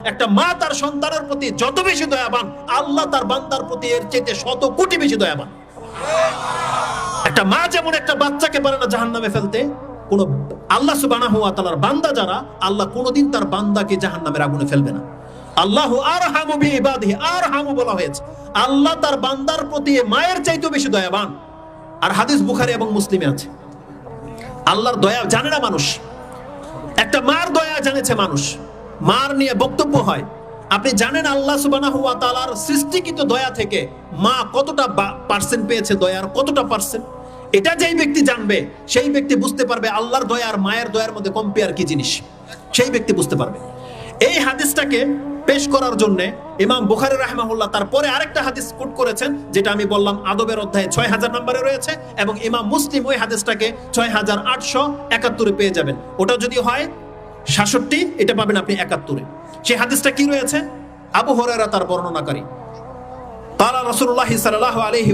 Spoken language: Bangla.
একটা মা তার সন্তানের প্রতি যত বেশি দয়াবান, আল্লাহ তার বান্দার প্রতি এর চেয়ে 100 কোটি বেশি দয়াবান। একটা মা যেমন একটা বাচ্চাকে পারে না জাহান্নামে ফেলতে, কোন আল্লাহ সুবহানাহু ওয়া তাআলার বান্দা যারা, আল্লাহ কোনদিন তার বান্দাকে জাহান্নামের আগুনে ফেলবে না। আল্লাহু আরহামু বিইবাদিহি, আরহামু বলা হয়েছে, আল্লাহ তার বান্দার প্রতি মায়ের চাইতেও বেশি দয়াবান। আর হাদিস বুখারী এবং মুসলিমে আছে। আল্লাহর দয়া জানে না মানুষ, একটা মার দয়া জানেছে মানুষ। মার নিয়ে বক্তব্য হয়, আপনি জানেন আল্লাহ সুবহানাহু ওয়া তাআলার সৃষ্টিকৃত দয়া থেকে মা কতটা পার্সেন্ট পেয়েছে, দয়ার কতটা পার্সেন্ট? এটা যেই ব্যক্তি জানবে সেই ব্যক্তি বুঝতে পারবে আল্লাহর দয়া আর মায়ের দয়ার মধ্যে কম্পেয়ার কি জিনিস, সেই ব্যক্তি বুঝতে পারবে। এই হাদিসটাকে পেশ করার জন্য ইমাম বুখারী রাহিমাহুল্লাহ তারপরে আরেকটা হাদিস কোট করেছেন, যেটা আমি বললাম আদবের অধ্যায়ে 6000 নম্বরে রয়েছে, এবং ইমাম মুসলিম ওই হাদিসটাকে 6871 পেয়ে যাবেন। ওটা যদি হয় 66, এটা পাবেন আপনি 71-এ। সেই হাদিসটা কি রয়েছে? আবু হুরায়রা তার বর্ণনাকারী, ক্বালা রাসূলুল্লাহ সাল্লাল্লাহু আলাইহি